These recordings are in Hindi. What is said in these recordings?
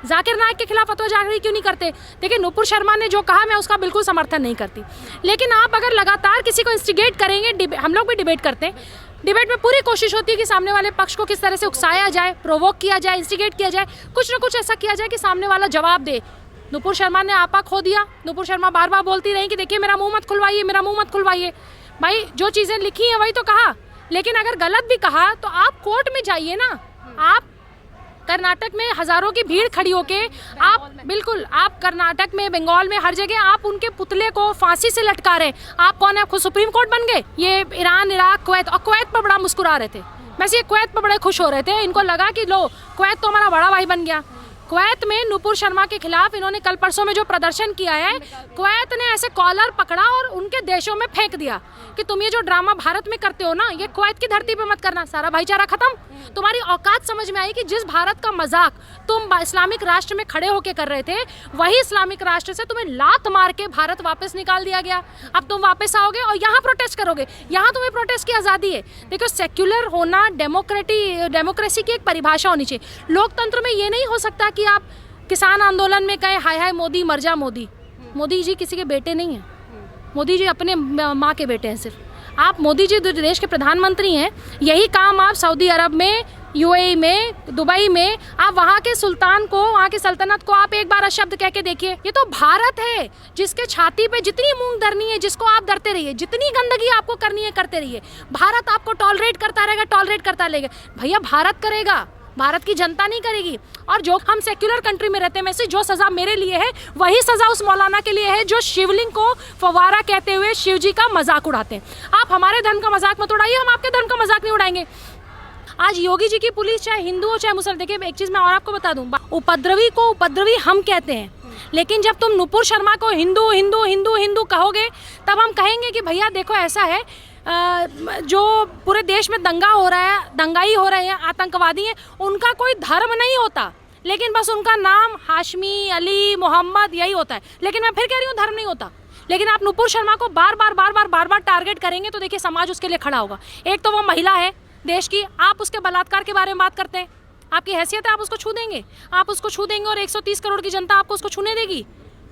जाकिर नाइक के खिलाफ फतवा जारी क्यों नहीं करते? देखिए, नुपुर शर्मा ने जो कहा मैं उसका बिल्कुल समर्थन नहीं करती, लेकिन आप अगर लगातार किसी को इंस्टिगेट करेंगे, हम लोग भी डिबेट करते हैं, डिबेट में पूरी कोशिश होती है कि सामने वाले पक्ष को किस तरह से उकसाया जाए, प्रोवोक किया जाए, इंस्टिगेट किया जाए, कुछ ना कुछ ऐसा किया जाए कि सामने वाला जवाब दे। नुपुर शर्मा ने आपा खो दिया। नुपुर शर्मा बार बार बोलती रही कि देखिए मेरा मुंह मत खुलवाइए, मेरा मुंह मत खुलवाइए। भाई जो चीज़ें लिखी हैं वही तो कहा, लेकिन अगर गलत भी कहा तो आप कोर्ट में जाइए ना। आप कर्नाटक में हजारों की भीड़ खड़ी होके आप कर्नाटक में, बंगाल में, हर जगह आप उनके पुतले को फांसी से लटका रहे। आप कौन है? खुद सुप्रीम कोर्ट बन गए। ये ईरान, इराक, कुवैत, और कुवैत पर बड़ा मुस्कुरा रहे थे। वैसे ये कुवैत पर बड़े खुश हो रहे थे, इनको लगा कि लो कुवैत तो हमारा बड़ा भाई बन गया। कुवैत में नुपुर शर्मा के खिलाफ इन्होंने कल परसों में जो प्रदर्शन किया है, कुवैत ने ऐसे कॉलर पकड़ा और उनके देशों में फेंक दिया कि तुम ये जो ड्रामा भारत में करते हो ना, ये कुवैत की धरती पे मत करना, सारा भाईचारा खत्म। तुम्हारी औकात समझ में आई कि जिस भारत का मजाक तुम इस्लामिक राष्ट्र में खड़े होकर कर रहे थे, वही इस्लामिक राष्ट्र से तुम्हें लात मार के भारत वापस निकाल दिया गया। अब तुम वापस आओगे और यहाँ प्रोटेस्ट करोगे। यहाँ तुम्हें प्रोटेस्ट की आज़ादी है। देखो, सेक्युलर होना, डेमोक्रेसी की एक परिभाषा होनी चाहिए। लोकतंत्र में ये नहीं हो सकता कि आप किसान आंदोलन में कहे हाय हाय मोदी, मर जा मोदी। मोदी जी किसी के बेटे नहीं हैं, मोदी जी अपने माँ के बेटे हैं सिर्फ। आप मोदी जी देश के प्रधानमंत्री हैं, यही काम आप सऊदी अरब में, यूएई में, दुबई में, आप वहाँ के सुल्तान को, वहाँ की सल्तनत को आप एक बार शब्द कह के देखिए। ये तो भारत है जिसके छाती पे जितनी मूंग धरनी है, जिसको आप धरते रहिए, जितनी गंदगी आपको करनी है करते रहिए। भारत आपको टॉलरेट करता रहेगा, टॉलरेट करता रहेगा। भैया भारत करेगा, भारत की जनता नहीं करेगी। और जो हम सेक्युलर कंट्री में रहते हैं, वैसे जो सज़ा मेरे लिए है वही सज़ा उस मौलाना के लिए है जो शिवलिंग को फवारा कहते हुए शिव जी का मजाक उड़ाते हैं। आप हमारे धर्म का मजाक मत उड़ाइए, हम आपके धर्म का मजाक नहीं उड़ाएंगे। आज योगी जी की पुलिस चाहे हिंदू हो चाहे मुसलमान, देखिए एक चीज़ मैं और आपको बता दूं, उपद्रवी को उपद्रवी हम कहते हैं, लेकिन जब तुम नुपुर शर्मा को हिंदू हिंदू हिंदू हिंदू कहोगे तब हम कहेंगे कि भैया देखो ऐसा है, जो पूरे देश में दंगा हो रहा है, दंगाई हो रहे हैं, आतंकवादी हैं, उनका कोई धर्म नहीं होता, लेकिन बस उनका नाम हाशमी, अली, मोहम्मद यही होता है। लेकिन मैं फिर कह रही हूँ धर्म नहीं होता। लेकिन आप नुपुर शर्मा को बार बार टारगेट करेंगे तो देखिए समाज उसके लिए खड़ा होगा। एक तो वो महिला है देश की, आप उसके बलात्कार के बारे में बात करते हैं, आपकी हैसियत है, आप उसको छू देंगे? आप उसको छू देंगे और 130 करोड़ की जनता आपको उसको छूने देगी?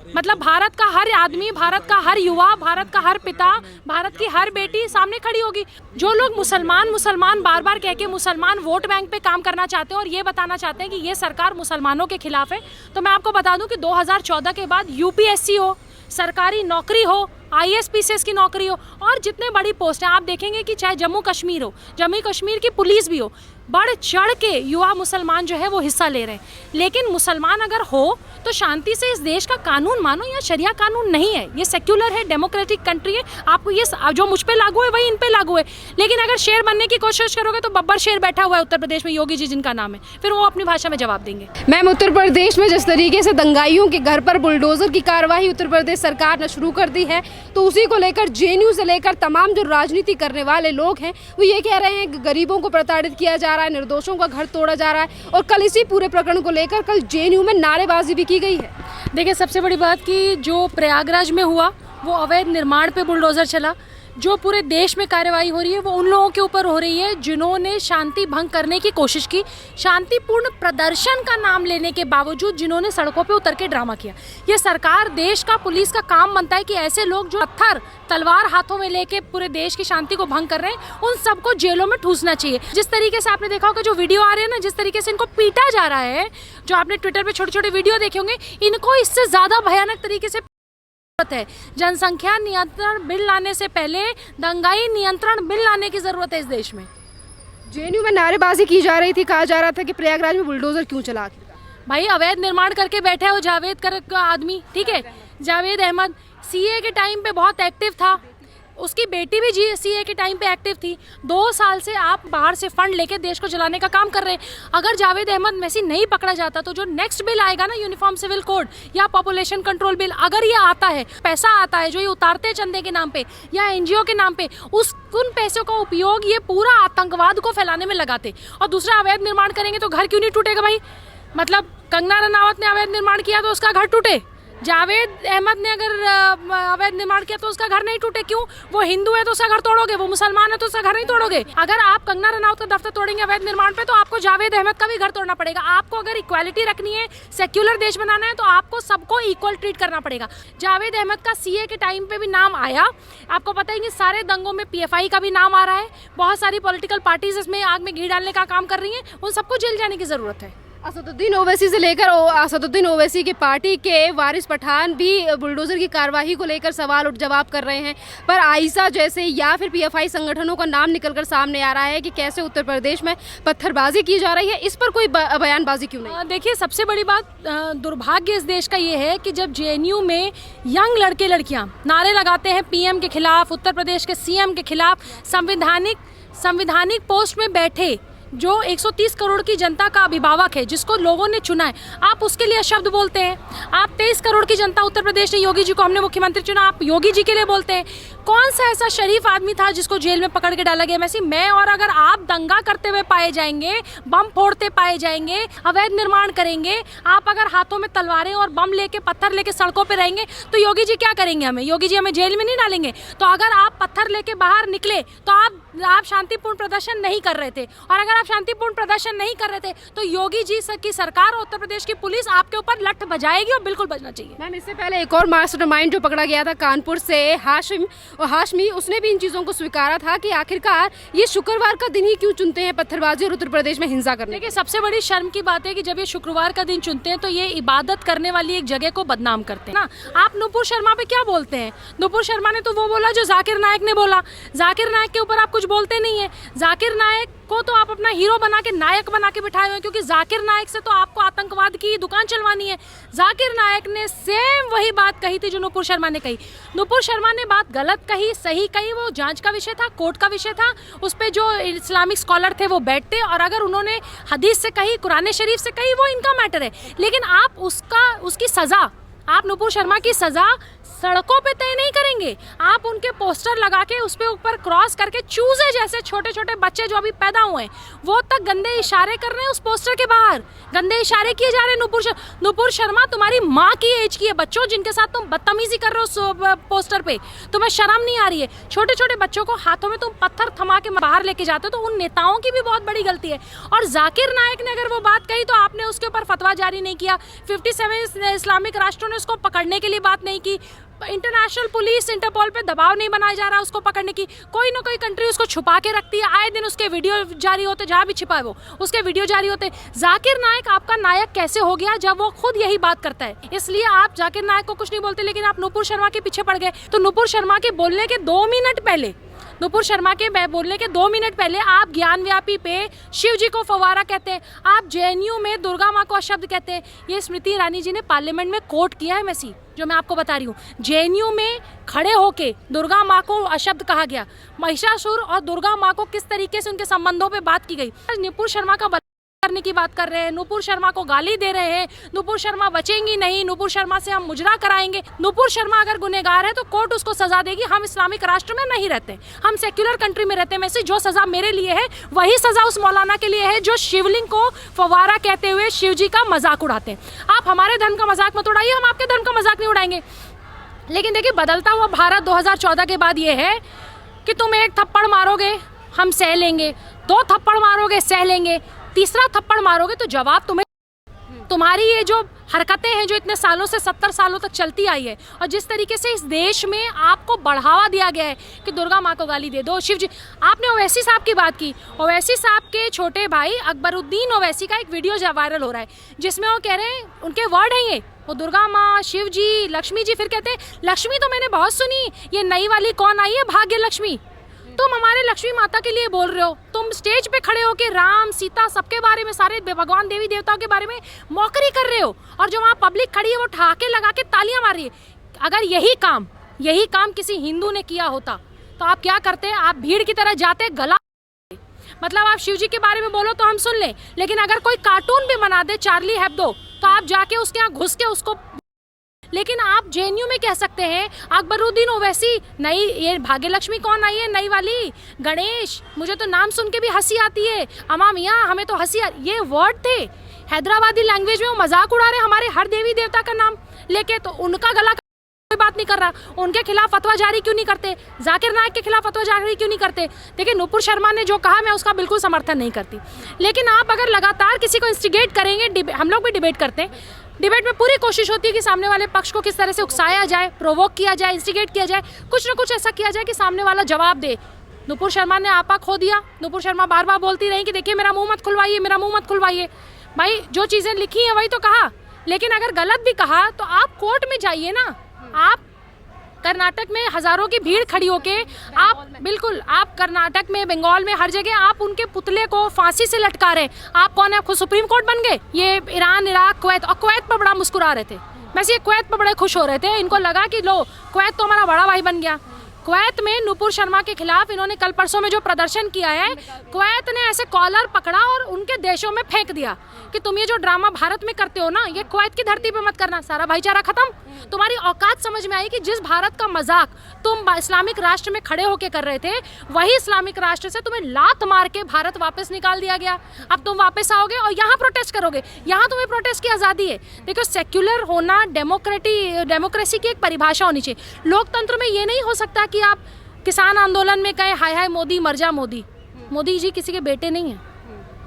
मतलब भारत का हर आदमी, भारत का हर युवा, भारत का हर पिता, भारत की हर बेटी सामने खड़ी होगी। जो लोग मुसलमान बार बार कह के मुसलमान वोट बैंक पे काम करना चाहते हैं और ये बताना चाहते हैं कि ये सरकार मुसलमानों के खिलाफ है, तो मैं आपको बता दूं कि 2014 के बाद यूपीएससी हो, सरकारी नौकरी हो, IAS-PCS की नौकरी हो, और जितने बड़ी पोस्ट हैं आप देखेंगे कि चाहे जम्मू कश्मीर हो, जम्मू कश्मीर की पुलिस भी हो, बढ़ चढ़ के युवा मुसलमान जो है वो हिस्सा ले रहे हैं। लेकिन मुसलमान अगर हो तो शांति से इस देश का कानून मानो, या शरिया कानून नहीं है, ये सेक्युलर है, डेमोक्रेटिक कंट्री है। आपको ये जो मुझ पे लागू है वही इन पे लागू है। लेकिन अगर शेर बनने की कोशिश करोगे तो बब्बर शेर बैठा हुआ है उत्तर प्रदेश में, योगी जी जिनका नाम है, फिर वो अपनी भाषा में जवाब देंगे। मैम, उत्तर प्रदेश में जिस तरीके से दंगाइयों के घर पर बुलडोजर की कार्रवाई उत्तर प्रदेश सरकार ने शुरू कर दी है, तो उसी को लेकर JNU से लेकर तमाम जो राजनीति करने वाले लोग हैं वो ये कह रहे हैं कि गरीबों को प्रताड़ित किया जा रहा है, निर्दोषों का घर तोड़ा जा रहा है। और कल इसी पूरे प्रकरण को लेकर कल JNU में नारेबाजी भी की गई है। देखिए, सबसे बड़ी बात कि जो प्रयागराज में हुआ वो अवैध निर्माण पे बुलडोजर चला। जो पूरे देश में कार्रवाई हो रही है वो उन लोगों के ऊपर हो रही है जिन्होंने शांति भंग करने की कोशिश की, शांतिपूर्ण प्रदर्शन का नाम लेने के बावजूद जिन्होंने सड़कों पे उतर के ड्रामा किया। ये सरकार, देश का, पुलिस का काम बनता है कि ऐसे लोग जो पत्थर तलवार हाथों में लेके पूरे देश की शांति को भंग कर रहे हैं उन सबको जेलों में ठूसना चाहिए। जिस तरीके से आपने देखा होगा जो वीडियो आ रहे हैं ना, जिस तरीके से इनको पीटा जा रहा है, जो आपने ट्विटर पे छोटे छोटे वीडियो देखे होंगे, इनको इससे ज़्यादा भयानक तरीके से है। जनसंख्या नियंत्रण बिल लाने से पहले दंगाई नियंत्रण बिल लाने की जरूरत है इस देश में। JNU में नारेबाजी की जा रही थी, कहा जा रहा था कि प्रयागराज में बुलडोजर क्यों चला? भाई अवैध निर्माण करके बैठे हो जावेद का आदमी, ठीक है, जावेद अहमद CA के टाइम पे बहुत एक्टिव था, उसकी बेटी भी CA के टाइम पे एक्टिव थी। 2 साल से आप बाहर से फंड लेके देश को चलाने का काम कर रहे हैं। अगर जावेद अहमद मैसी नहीं पकड़ा जाता तो जो नेक्स्ट बिल आएगा ना, यूनिफॉर्म सिविल कोड या पॉपुलेशन कंट्रोल बिल, अगर ये आता है, पैसा आता है जो ये उतारते हैं चंदे के नाम पे या NGO के नाम पे, उन पैसों का उपयोग ये पूरा आतंकवाद को फैलाने में लगाते। और दूसरा, अवैध निर्माण करेंगे तो घर क्यों नहीं टूटेगा भाई? मतलब कंगना रनावत ने अवैध निर्माण किया तो उसका घर टूटे, जावेद अहमद ने अगर अवैध निर्माण किया तो उसका घर नहीं टूटे, क्यों? वो हिंदू है तो उसका घर तोड़ोगे, वो मुसलमान है तो उसका घर नहीं तोड़ोगे। अगर आप कंगना रनौत का दफ्तर तोड़ेंगे अवैध निर्माण पे, तो आपको जावेद अहमद का भी घर तोड़ना पड़ेगा। आपको अगर इक्वालिटी रखनी है, सेक्युलर देश बनाना है, तो आपको सबको इक्वल ट्रीट करना पड़ेगा। जावेद अहमद का सीए के टाइम पे भी नाम आया, आपको पता ही नहीं, सारे दंगों में पीएफआई का भी नाम आ रहा है, बहुत सारी पॉलिटिकल पार्टीज इसमें आग में घी डालने का काम कर रही हैं, उन सबको जेल जाने की जरूरत है। असदुद्दीन ओवैसी से लेकर असदुद्दीन ओवैसी की पार्टी के वारिस पठान भी बुलडोजर की कार्रवाई को लेकर सवाल और जवाब कर रहे हैं, पर आइसा जैसे या फिर पीएफआई संगठनों का नाम निकलकर सामने आ रहा है कि कैसे उत्तर प्रदेश में पत्थरबाजी की जा रही है, इस पर कोई बयानबाजी क्यों नहीं? देखिए, सबसे बड़ी बात, दुर्भाग्य इस देश का ये है कि जब जेएनयू में यंग लड़के लड़कियां नारे लगाते हैं पीएम के खिलाफ, उत्तर प्रदेश के सीएम के खिलाफ, संविधानिक पोस्ट में बैठे जो 130 करोड़ की जनता का अभिभावक है, जिसको लोगों ने चुना है, आप उसके लिए शब्द बोलते हैं। आप 23 करोड़ की जनता उत्तर प्रदेश ने योगी जी को हमने मुख्यमंत्री चुना, आप योगी जी के लिए बोलते हैं। कौन सा ऐसा शरीफ आदमी था जिसको जेल में पकड़ के डाला गया? मैं और अगर आप दंगा करते हुए पाए जाएंगे, बम फोड़ते पाए जाएंगे, अवैध निर्माण करेंगे, आप अगर हाथों में तलवारें और बम लेके, पत्थर लेके सड़कों पे रहेंगे, तो योगी जी क्या करेंगे हमें? योगी जी हमें जेल में नहीं डालेंगे। तो अगर आप पत्थर लेके बाहर निकले तो आप शांतिपूर्ण प्रदर्शन नहीं कर रहे थे, और अगर आप शांतिपूर्ण प्रदर्शन नहीं कर रहे थे तो योगी जी की सरकार और उत्तर प्रदेश की पुलिस आपके ऊपर लठ बजाएगी, और बिल्कुल बजना चाहिए। मैम, इससे पहले एक और मास्टरमाइंड जो पकड़ा गया था कानपुर से, हाशमी, उसने भी इन चीज़ों को स्वीकारा था कि आखिरकार ये शुक्रवार का दिन ही क्यों चुनते हैं पत्थरबाजी और उत्तर प्रदेश में हिंसा करने। देखिए, सबसे बड़ी शर्म की बात है कि जब ये शुक्रवार का दिन चुनते हैं तो ये इबादत करने वाली एक जगह को बदनाम करते हैं ना। आप नुपुर शर्मा पे क्या बोलते हैं? नुपुर शर्मा ने तो वो बोला जो जाकिर नायक ने बोला। जाकिर नायक के ऊपर आप कुछ बोलते नहीं है। जाकिर नायक को तो आप अपना हीरो बना के, नायक बना के बिठाए हुए हैं, क्योंकि जाकिर नायक से तो आपको आतंकवाद की दुकान चलवानी है। जाकिर नायक ने सेम वही बात कही थी जो नुपुर शर्मा ने कही। नुपुर शर्मा ने बात गलत कही, सही कही, वो जांच का विषय था, कोर्ट का विषय था, उस पर जो इस्लामिक स्कॉलर थे वो बैठते, और अगर उन्होंने हदीस से कही, कुरान शरीफ से कही, वो इनका मैटर है। लेकिन आप उसकी सज़ा, आप नुपुर शर्मा की सज़ा सड़कों पे तय नहीं करेंगे। आप उनके पोस्टर लगा के उस पे ऊपर क्रॉस करके, चूजे जैसे छोटे छोटे बच्चे जो अभी पैदा हुए हैं वो तक गंदे इशारे कर रहे हैं उस पोस्टर के बाहर, गंदे इशारे किए जा रहे हैं। नुपुर शर्मा तुम्हारी माँ की एज की है बच्चों, जिनके साथ तुम बदतमीजी कर रहे हो उस पोस्टर पे, तुम्हें शर्म नहीं आ रही है? छोटे छोटे बच्चों को हाथों में तुम पत्थर थमा के बाहर लेके जाते हो, तो उन नेताओं की भी बहुत बड़ी गलती है। और जाकिर नायक ने अगर वो बात कही तो आपने उसके ऊपर फतवा जारी नहीं किया। 57 इस्लामिक राष्ट्रों ने उसको पकड़ने के लिए बात नहीं की। इंटरनेशनल पुलिस, इंटरपोल पे दबाव नहीं बनाया जा रहा उसको पकड़ने की। कोई ना कोई कंट्री उसको छुपा के रखती है, आए दिन उसके वीडियो जारी होते, जहाँ भी छिपा है वो उसके वीडियो जारी होते। जाकिर नायक आपका नायक कैसे हो गया जब वो खुद यही बात करता है? इसलिए आप जाकिर नायक को कुछ नहीं बोलते, लेकिन आप नुपुर शर्मा के पीछे पड़ गए। तो नुपुर शर्मा के बोलने के 2 मिनट पहले, नुपुर शर्मा के बोलने के 2 मिनट पहले आप ज्ञान व्यापी पे शिव जी को फवारा कहते हैं, आप जेएनयू में दुर्गा माँ को अशब्द कहते हैं। ये स्मृति ईरानी जी ने पार्लियामेंट में कोट किया है मैसी, जो मैं आपको बता रही हूँ। जेएनयू में खड़े होके दुर्गा माँ को अशब्द कहा गया। महिषासुर और दुर्गा माँ को किस तरीके से उनके संबंधों पे बात की गई। नुपुर शर्मा का करने की बात कर रहे हैं, नुपुर शर्मा को गाली दे रहे हैं, नुपुर शर्मा बचेंगी नहीं, नुपुर शर्मा से हम मुजरा कराएंगे। नुपुर शर्मा अगर गुनहगार है तो कोर्ट उसको सजा देगी। हम इस्लामिक राष्ट्र में नहीं रहते, हम सेक्युलर कंट्री में रहते हैं। वैसे जो सजा मेरे लिए है वही सजा उस मौलाना के लिए है जो शिवलिंग को फवारा कहते हुए शिव जी का मजाक उड़ाते हैं। आप हमारे धर्म का मजाक मत उड़ाइए, हम आपके धर्म का मजाक नहीं उड़ाएंगे। लेकिन देखिए, बदलता हुआ भारत 2014 के बाद ये है कि तुम एक थप्पड़ मारोगे हम सह लेंगे, 2 थप्पड़ मारोगे सह लेंगे, तीसरा थप्पड़ मारोगे तो जवाब तुम्हें। तुम्हारी ये जो हरकतें हैं जो इतने सालों से 70 सालों तक चलती आई है, और जिस तरीके से इस देश में आपको बढ़ावा दिया गया है कि दुर्गा माँ को गाली दे दो, शिव जी। आपने ओवैसी साहब की बात की, ओवैसी साहब के छोटे भाई अकबरुद्दीन ओवैसी का एक वीडियो वायरल हो रहा है जिसमें वो कह रहे हैं, उनके वर्ड हैं ये, वो दुर्गा माँ, शिव जी, लक्ष्मी जी, फिर कहते हैं लक्ष्मी तो मैंने बहुत सुनी, ये नई वाली कौन आई है, भाग्य लक्ष्मी। तुम हमारे लक्ष्मी माता के लिए बोल रहे हो, तुम स्टेज पे खड़े हो के राम, सीता, सबके बारे में, सारे भगवान देवी देवताओं के बारे में मौकरी कर रहे हो, और जो वहाँ पब्लिक खड़ी है वो ठहाके लगा के तालियां मार रही है। अगर यही काम किसी हिंदू ने किया होता तो आप क्या करते? आप भीड़ की तरह जाते, गला, मतलब आप शिव जी के बारे में बोलो तो हम सुन लें, लेकिन अगर कोई कार्टून भी बना दे, चार्ली हेब्डो, तो आप जाके उसके यहाँ घुस के उसको। लेकिन आप जेएनयू में कह सकते हैं अकबरुद्दीन ओवैसी, नई ये भाग्य लक्ष्मी कौन आई है, नई वाली, गणेश, मुझे तो नाम सुन के भी हंसी आती है, अमा मियाँ हमें तो हंसी ये वर्ड थे। हैदराबादी लैंग्वेज में वो मजाक उड़ा रहे हमारे हर देवी देवता का नाम लेके, तो उनका गला कोई बात नहीं कर रहा, उनके खिलाफ फतवा जारी क्यों नहीं करते, जाकिर नाइक के खिलाफ फतवा जारी क्यों नहीं करते। देखिए नुपुर शर्मा ने जो कहा मैं उसका बिल्कुल समर्थन नहीं करती, लेकिन आप अगर लगातार किसी को इंस्टिगेट करेंगे, हम लोग भी डिबेट करते हैं, डिबेट में पूरी कोशिश होती है कि सामने वाले पक्ष को किस तरह से उकसाया जाए, प्रोवोक किया जाए, इंस्टिगेट किया जाए, कुछ ना कुछ ऐसा किया जाए कि सामने वाला जवाब दे। नुपुर शर्मा ने आपा खो दिया, नुपुर शर्मा बार बार बोलती रही कि देखिए मेरा मुंह मत खुलवाइए, मेरा मुंह मत खुलवाइए। भाई जो चीज़ें लिखी हैं वही तो कहा, लेकिन अगर गलत भी कहा तो आप कोर्ट में जाइए ना। आप कर्नाटक में हजारों की भीड़ खड़ी होके आप कर्नाटक में, बंगाल में, हर जगह आप उनके पुतले को फांसी से लटका रहे हैं। आप कौन है, आप खुद सुप्रीम कोर्ट बन गए। ये ईरान, इराक, कुवैत, और कुवैत पर बड़ा मुस्कुरा रहे थे, वैसे ये कुवैत पर बड़े खुश हो रहे थे, इनको लगा कि लो कुवैत तो हमारा बड़ा भाई बन गया। कुवैत में नुपुर शर्मा के खिलाफ इन्होंने कल परसों में जो प्रदर्शन किया है, कुवैत ने ऐसे कॉलर पकड़ा और उनके देशों में फेंक दिया कि तुम ये जो ड्रामा भारत में करते हो ना, ये कुवैत की धरती पे मत करना, सारा भाईचारा खत्म। तुम्हारी औकात समझ में आई कि जिस भारत का मजाक तुम इस्लामिक राष्ट्र में खड़े होके कर रहे थे, वही इस्लामिक राष्ट्र से तुम्हें लात मार के भारत वापस निकाल दिया गया। अब तुम वापस आओगे और यहाँ प्रोटेस्ट करोगे, यहाँ तुम्हें प्रोटेस्ट की आज़ादी है। देखो सेक्युलर होना, डेमोक्रेसी की एक परिभाषा होनी चाहिए। लोकतंत्र में ये नहीं हो सकता कि आप किसान आंदोलन में कहें हाय हाय मोदी मर जा मोदी। मोदी जी किसी के बेटे नहीं हैं,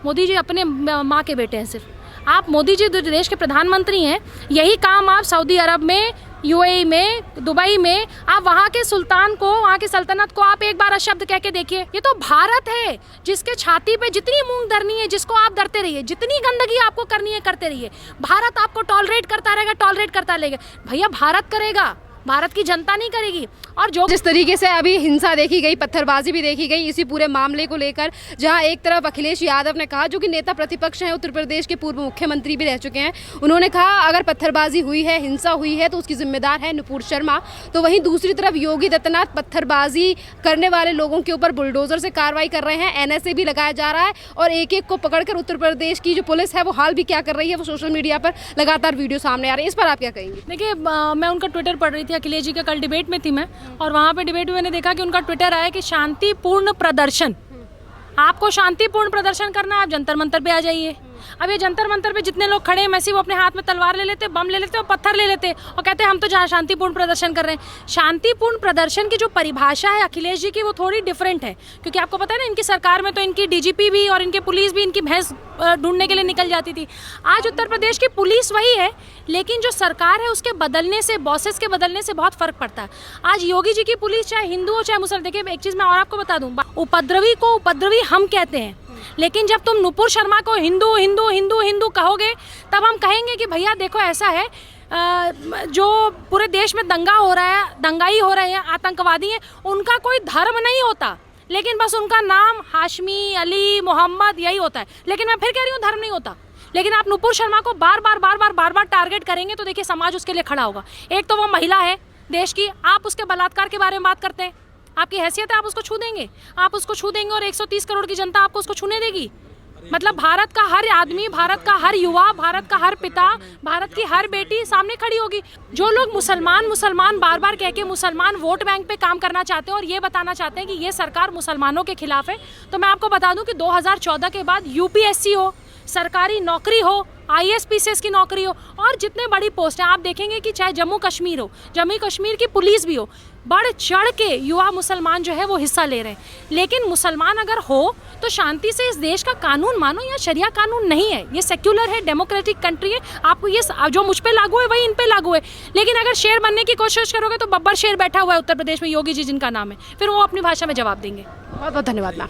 मोदी जी अपने माँ के बेटे हैं सिर्फ। आप मोदी जी देश के प्रधानमंत्री हैं, यही काम आप सऊदी अरब में, यूएई में, दुबई में, आप वहाँ के सुल्तान को, वहाँ की सल्तनत को आप एक बार शब्द कह के देखिए। ये तो भारत है जिसके छाती पे जितनी मूंग धरनी है, जिसको आप धरते रहिए, जितनी गंदगी आपको करनी है करते रहिए। भारत आपको टॉलरेट करता रहेगा, टॉलरेट करता रहेगा। भैया भारत करेगा, भारत की जनता नहीं करेगी। और जो जिस तरीके से अभी हिंसा देखी गई, पत्थरबाजी भी देखी गई इसी पूरे मामले को लेकर, जहां एक तरफ अखिलेश यादव ने कहा, जो कि नेता प्रतिपक्ष हैं, उत्तर प्रदेश के पूर्व मुख्यमंत्री भी रह चुके हैं, उन्होंने कहा अगर पत्थरबाजी हुई है, हिंसा हुई है तो उसकी जिम्मेदार है नुपुर शर्मा। तो वहीं दूसरी तरफ योगी आदित्यनाथ पत्थरबाजी करने वाले लोगों के ऊपर बुलडोजर से कार्रवाई कर रहे हैं, NSA भी लगाया जा रहा है और एक एक को पकड़कर उत्तर प्रदेश की जो पुलिस है वो हाल भी क्या कर रही है, वो सोशल मीडिया पर लगातार वीडियो सामने आ रही है। इस पर आप क्या कहेंगे? देखिए मैं उनका ट्विटर पढ़ रही थी, अखिलेश जी का कल डिबेट में थी मैं, और वहाँ पे डिबेट में मैंने देखा कि उनका ट्विटर आया कि शांतिपूर्ण प्रदर्शन, आपको शांतिपूर्ण प्रदर्शन करना है, आप जंतर मंतर पे आ जाइए। अब ये जंतर मंतर पे जितने लोग खड़े हैं, मैसी वो अपने हाथ में तलवार ले लेते, बम ले लेते और पत्थर ले लेते और कहते हैं हम तो जहाँ शांतिपूर्ण प्रदर्शन कर रहे हैं। शांतिपूर्ण प्रदर्शन की जो परिभाषा है अखिलेश जी की, वो थोड़ी डिफरेंट है, क्योंकि आपको पता है ना इनकी सरकार में तो इनकी DGP भी और इनकी पुलिस भी इनकी भैंस ढूंढने के लिए निकल जाती थी। आज उत्तर प्रदेश की पुलिस वही है, लेकिन जो सरकार है उसके बदलने से, बॉसेस के बदलने से बहुत फर्क पड़ता है। आज योगी जी की पुलिस चाहे हिंदू हो चाहे मुसलमान, देखिए एक चीज़ मैं और आपको बता दूँ, उपद्रवी को उपद्रवी हम कहते हैं, लेकिन जब तुम नुपुर शर्मा को हिंदू हिंदू हिंदू हिंदू कहोगे तब हम कहेंगे कि भैया देखो ऐसा है, जो पूरे देश में दंगा हो रहा है, दंगाई हो रहे हैं, आतंकवादी हैं, उनका कोई धर्म नहीं होता, लेकिन बस उनका नाम हाशमी, अली, मोहम्मद यही होता है। लेकिन मैं फिर कह रही हूँ धर्म नहीं होता। लेकिन आप नुपुर शर्मा को बार बार टारगेट करेंगे तो देखिए समाज उसके लिए खड़ा होगा। एक तो वो महिला है देश की, आप उसके बलात्कार के बारे में बात करते हैं, आपकी हैसियत है आप उसको छू देंगे, आप उसको छू देंगे और 130 करोड़ की जनता आपको उसको छूने देगी। मतलब भारत का हर आदमी, भारत का हर युवा, भारत का हर पिता, भारत की हर बेटी सामने खड़ी होगी। जो लोग मुसलमान बार बार कह के मुसलमान वोट बैंक पे काम करना चाहते हैं और ये बताना चाहते हैं कि ये सरकार मुसलमानों के खिलाफ है, तो मैं आपको बता दूं कि 2014 के बाद UPSC हो, सरकारी नौकरी हो, IAS PCS की नौकरी हो, और जितने बड़ी पोस्ट हैं आप देखेंगे कि चाहे जम्मू कश्मीर हो, जम्मू कश्मीर की पुलिस भी हो, बढ़ चढ़ के युवा मुसलमान जो है वो हिस्सा ले रहे हैं। लेकिन मुसलमान अगर हो तो शांति से इस देश का कानून मानो, या शरिया कानून नहीं है, ये सेक्युलर है, डेमोक्रेटिक कंट्री है। आपको ये जो मुझ पे लागू है वही इन पे लागू है। लेकिन अगर शेर बनने की कोशिश करोगे तो बब्बर शेर बैठा हुआ है उत्तर प्रदेश में, योगी जी जिनका नाम है, फिर वो अपनी भाषा में जवाब देंगे। बहुत बहुत धन्यवाद मैम।